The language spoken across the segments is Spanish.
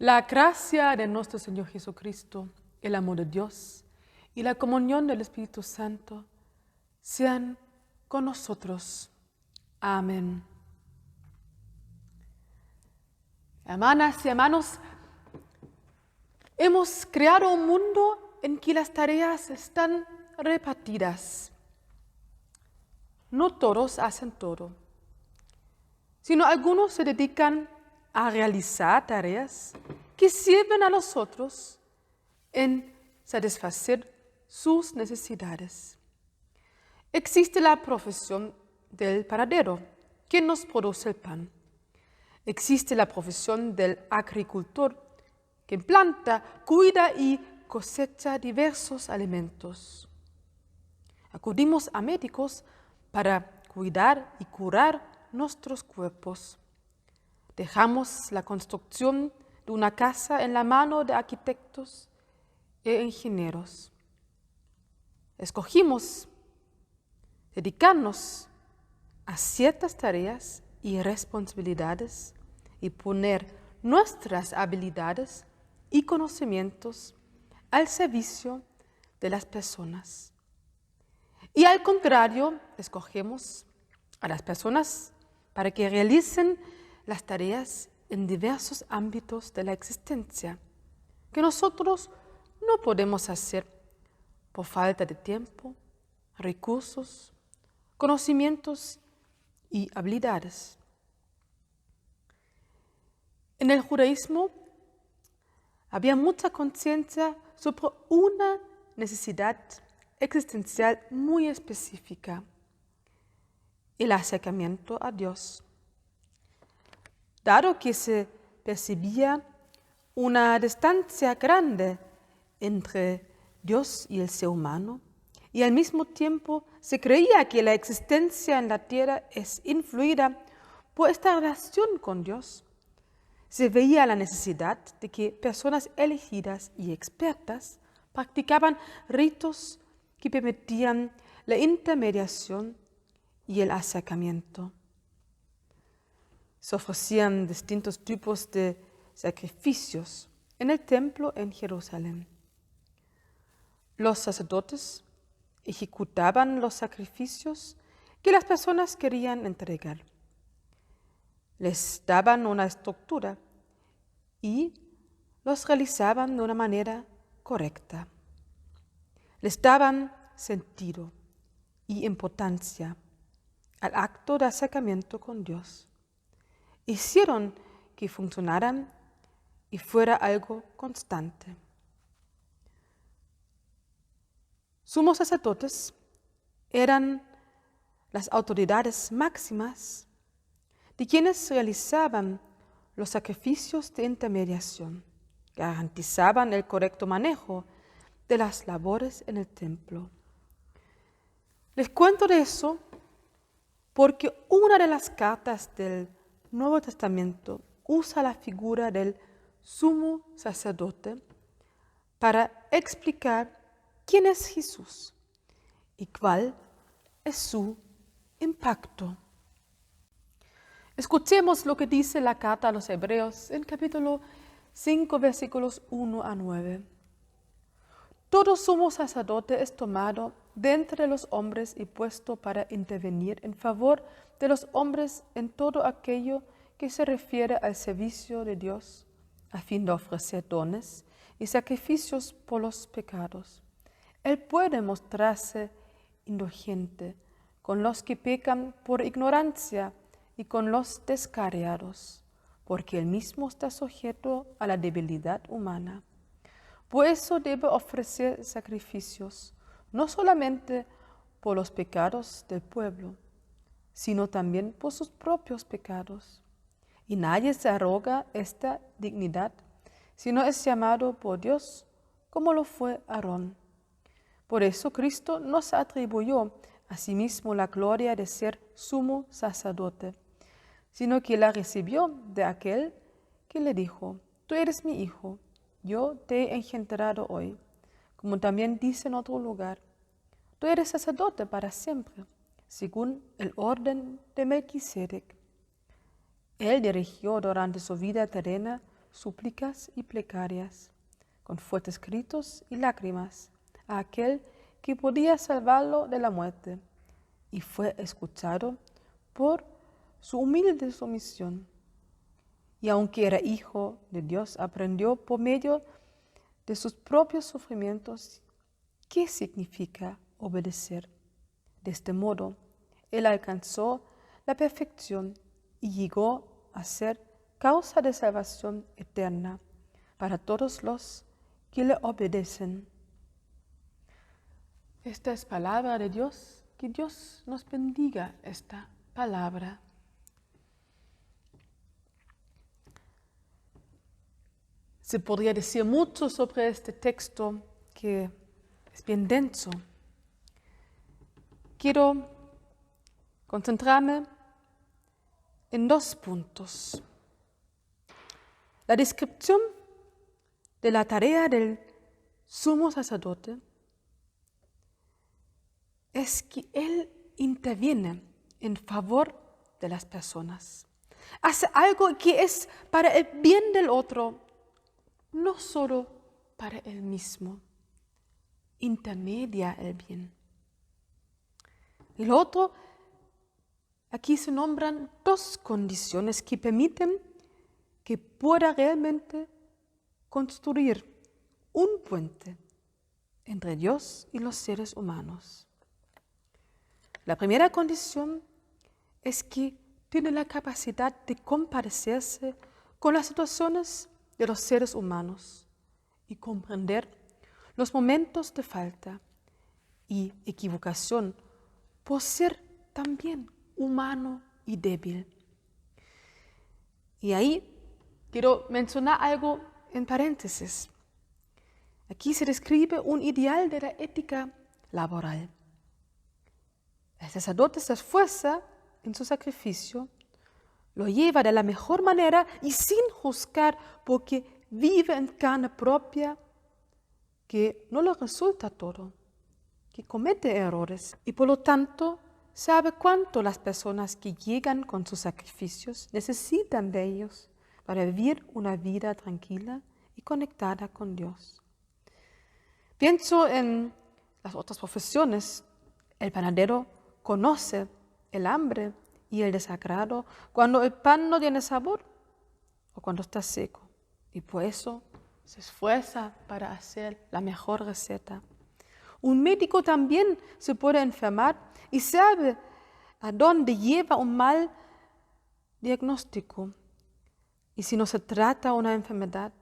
La gracia de nuestro Señor Jesucristo, el amor de Dios y la comunión del Espíritu Santo sean con nosotros. Amén. Hermanas y hermanos, hemos creado un mundo en que las tareas están repartidas. No todos hacen todo, sino algunos se dedican a realizar tareas que sirven a los otros en satisfacer sus necesidades. Existe la profesión del panadero, que nos produce el pan. Existe la profesión del agricultor, que planta, cuida y cosecha diversos alimentos. Acudimos a médicos para cuidar y curar nuestros cuerpos. Dejamos la construcción de una casa en la mano de arquitectos e ingenieros. Escogimos dedicarnos a ciertas tareas y responsabilidades y poner nuestras habilidades y conocimientos al servicio de las personas. Y al contrario, escogemos a las personas para que realicen las tareas en diversos ámbitos de la existencia que nosotros no podemos hacer por falta de tiempo, recursos, conocimientos y habilidades. En el judaísmo había mucha conciencia sobre una necesidad existencial muy específica: el acercamiento a Dios. Dado que se percibía una distancia grande entre Dios y el ser humano, y al mismo tiempo se creía que la existencia en la tierra es influida por esta relación con Dios, se veía la necesidad de que personas elegidas y expertas practicaban ritos que permitían la intermediación y el acercamiento. Se ofrecían distintos tipos de sacrificios en el templo en Jerusalén. Los sacerdotes ejecutaban los sacrificios que las personas querían entregar. Les daban una estructura y los realizaban de una manera correcta. Les daban sentido y importancia al acto de acercamiento con Dios. Hicieron que funcionaran y fuera algo constante. Sumos sacerdotes eran las autoridades máximas de quienes realizaban los sacrificios de intermediación, garantizaban el correcto manejo de las labores en el templo. Les cuento de eso porque una de las cartas del Nuevo Testamento usa la figura del sumo sacerdote para explicar quién es Jesús y cuál es su impacto. Escuchemos lo que dice la carta a los Hebreos en capítulo 5, versículos 1 a 9. Todo sumo sacerdote es tomado de entre los hombres y puesto para intervenir en favor de los hombres en todo aquello que se refiere al servicio de Dios, a fin de ofrecer dones y sacrificios por los pecados. Él puede mostrarse indulgente con los que pecan por ignorancia y con los descarriados, porque él mismo está sujeto a la debilidad humana. Por eso debe ofrecer sacrificios, no solamente por los pecados del pueblo, sino también por sus propios pecados. Y nadie se arroga esta dignidad, sino es llamado por Dios, como lo fue Aarón. Por eso Cristo no se atribuyó a sí mismo la gloria de ser sumo sacerdote, sino que la recibió de aquel que le dijo: Tú eres mi hijo, yo te he engendrado hoy. Como también dice en otro lugar: Tú eres sacerdote para siempre, según el orden de Melquisedec. Él dirigió durante su vida terrena súplicas y plegarias, con fuertes gritos y lágrimas, a aquel que podía salvarlo de la muerte, y fue escuchado por su humilde sumisión. Y aunque era hijo de Dios, aprendió por medio de sus propios sufrimientos qué significa obedecer. De este modo, él alcanzó la perfección y llegó a ser causa de salvación eterna para todos los que le obedecen. Esta es palabra de Dios. Que Dios nos bendiga esta palabra. Se podría decir mucho sobre este texto que es bien denso. Quiero concentrarme en 2 puntos. La descripción de la tarea del sumo sacerdote es que él interviene en favor de las personas. Hace algo que es para el bien del otro, no solo para él mismo. Intermedia el bien. El otro, aquí se nombran 2 condiciones que permiten que pueda realmente construir un puente entre Dios y los seres humanos. La primera condición es que tiene la capacidad de compadecerse con las situaciones de los seres humanos y comprender los momentos de falta y equivocación por ser también humano y débil. Y ahí quiero mencionar algo en paréntesis. Aquí se describe un ideal de la ética laboral. El sacerdote se esfuerza en su sacrificio, lo lleva de la mejor manera y sin juzgar, porque vive en carne propia, que no le resulta todo, que comete errores y por lo tanto sabe cuánto las personas que llegan con sus sacrificios necesitan de ellos para vivir una vida tranquila y conectada con Dios. Pienso en las otras profesiones. El panadero conoce el hambre y el desagrado cuando el pan no tiene sabor o cuando está seco, y por eso se esfuerza para hacer la mejor receta. Un médico también se puede enfermar y sabe a dónde lleva un mal diagnóstico. Y si no se trata una enfermedad,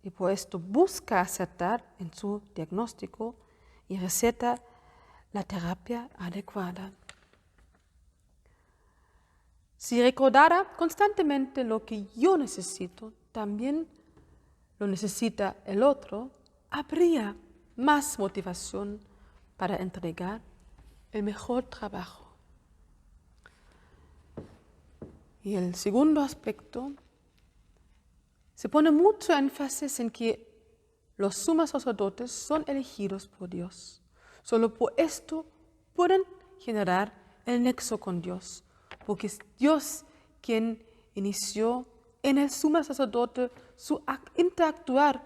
y por esto busca acertar en su diagnóstico y receta la terapia adecuada. Si recordara constantemente lo que yo necesito, también lo necesita el otro, habría más motivación para entregar el mejor trabajo. Y el segundo aspecto, se pone mucho énfasis en que los sumos sacerdotes son elegidos por Dios. Solo por esto pueden generar el nexo con Dios, porque es Dios quien inició en el sumo sacerdote su interactuar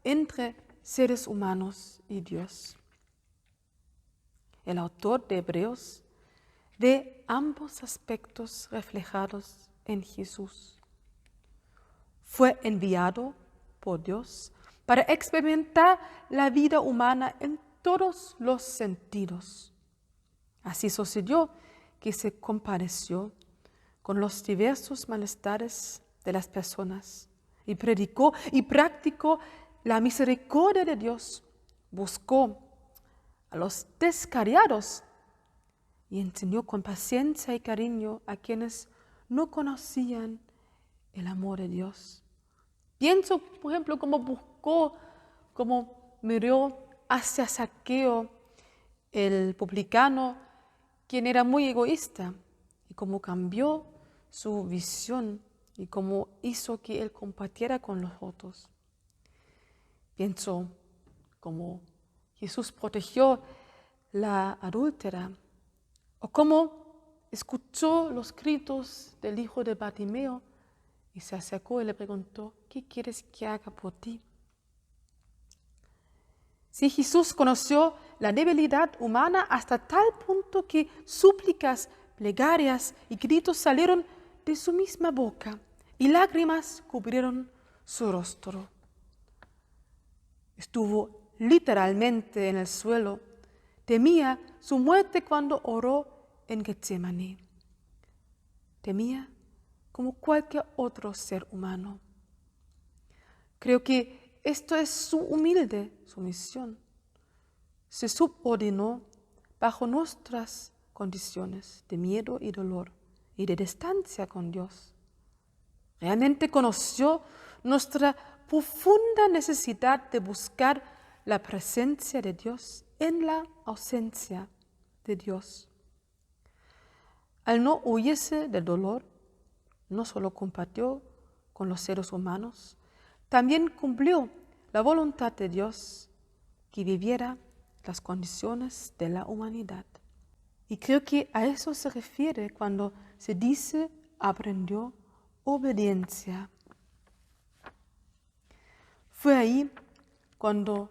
entre seres humanos y Dios. El autor de Hebreos ve ambos aspectos reflejados en Jesús. Fue enviado por Dios para experimentar la vida humana en todos los sentidos. Así sucedió que se compadeció con los diversos malestares de las personas y predicó y practicó la misericordia de Dios. Buscó a los descarriados y enseñó con paciencia y cariño a quienes no conocían el amor de Dios. Pienso, por ejemplo, cómo buscó, cómo miró hacia Zaqueo, el publicano, quien era muy egoísta, y cómo cambió su visión y cómo hizo que él compartiera con los otros. Pienso cómo Jesús protegió la adúltera, o cómo escuchó los gritos del hijo de Bartimeo y se acercó y le preguntó, ¿qué quieres que haga por ti? Sí, Jesús conoció la debilidad humana hasta tal punto que súplicas, plegarias y gritos salieron de su misma boca y lágrimas cubrieron su rostro. Estuvo literalmente en el suelo. Temía su muerte cuando oró en Getsemaní. Temía como cualquier otro ser humano. Creo que esto es su humilde sumisión. Se subordinó bajo nuestras condiciones de miedo y dolor y de distancia con Dios. Realmente conoció nuestra profunda necesidad de buscar la presencia de Dios en la ausencia de Dios. Al no huirse del dolor, no solo compartió con los seres humanos, también cumplió la voluntad de Dios que viviera las condiciones de la humanidad. Y creo que a eso se refiere cuando se dice aprendió obediencia. Fue ahí cuando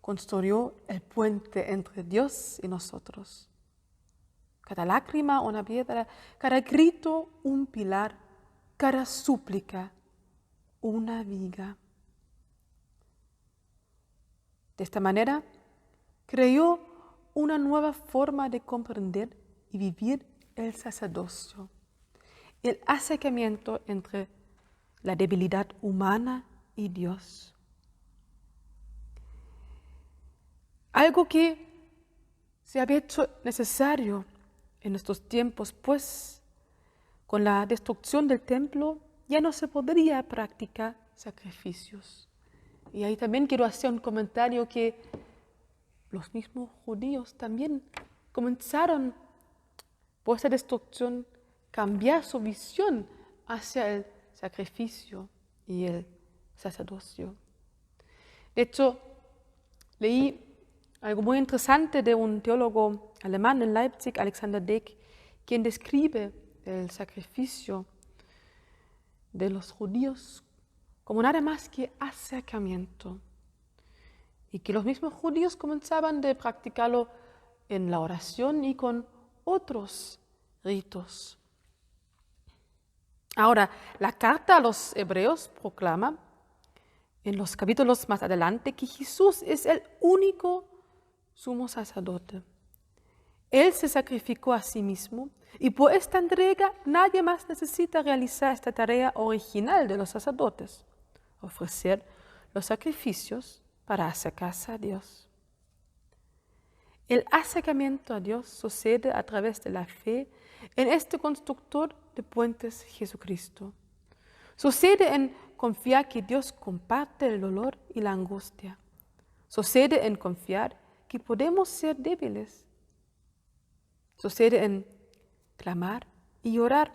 construyó el puente entre Dios y nosotros. Cada lágrima una piedra, cada grito un pilar, cada súplica una viga. De esta manera, creó una nueva forma de comprender y vivir el sacerdocio, el acercamiento entre la debilidad humana y Dios. Algo que se había hecho necesario en estos tiempos, pues con la destrucción del templo ya no se podría practicar sacrificios. Y ahí también quiero hacer un comentario que los mismos judíos también comenzaron por esa destrucción cambiar su visión hacia el sacrificio y el sacerdocio. De hecho, leí algo muy interesante de un teólogo alemán en Leipzig, Alexander Deck, quien describe el sacrificio de los judíos como nada más que acercamiento, y que los mismos judíos comenzaban de practicarlo en la oración y con otros ritos. Ahora, la carta a los hebreos proclama en los capítulos más adelante que Jesús es el único sumo sacerdote. Él se sacrificó a sí mismo y por esta entrega nadie más necesita realizar esta tarea original de los sacerdotes, ofrecer los sacrificios para acercarse a Dios. El acercamiento a Dios sucede a través de la fe en este constructor de puentes, Jesucristo. Sucede en confiar que Dios comparte el dolor y la angustia. Sucede en confiar que podemos ser débiles. Sucede en clamar y orar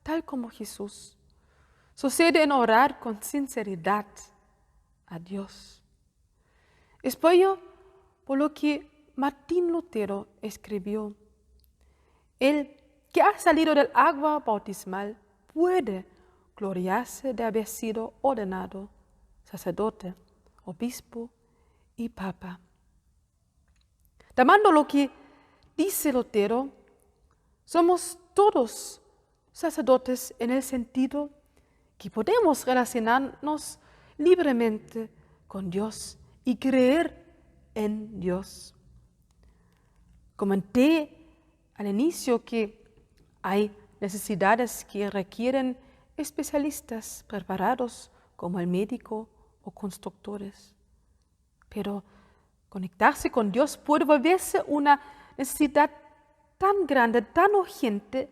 tal como Jesús. Sucede en orar con sinceridad a Dios. Es por ello por lo que Martín Lutero escribió: el que ha salido del agua bautismal puede gloriarse de haber sido ordenado sacerdote, obispo y papa. Tomando lo que dice Lutero, somos todos sacerdotes en el sentido que podemos relacionarnos libremente con Dios y creer en Dios. Comenté al inicio que hay necesidades que requieren especialistas preparados como el médico o constructores. Pero conectarse con Dios puede volverse una necesidad tan grande, tan urgente,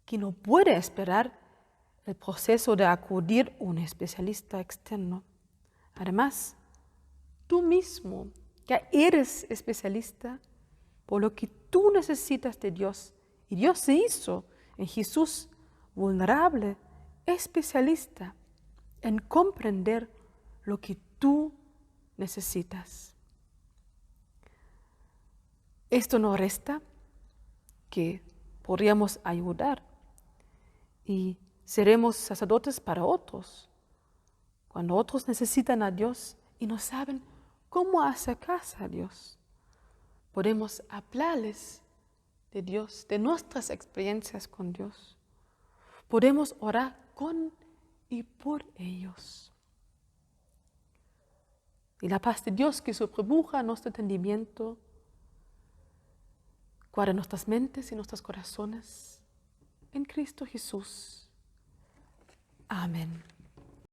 que no puede esperar el proceso de acudir a un especialista externo. Además, tú mismo, que eres especialista, por lo que tú necesitas de Dios, y Dios se hizo en Jesús vulnerable, especialista en comprender lo que tú necesitas. Esto no resta que podríamos ayudar y seremos sacerdotes para otros. Cuando otros necesitan a Dios y no saben cómo acercarse a Dios, podemos hablarles de Dios, de nuestras experiencias con Dios. Podemos orar con y por ellos. Y la paz de Dios que sobrepuja nuestro entendimiento, guarda nuestras mentes y nuestros corazones en Cristo Jesús. Amén.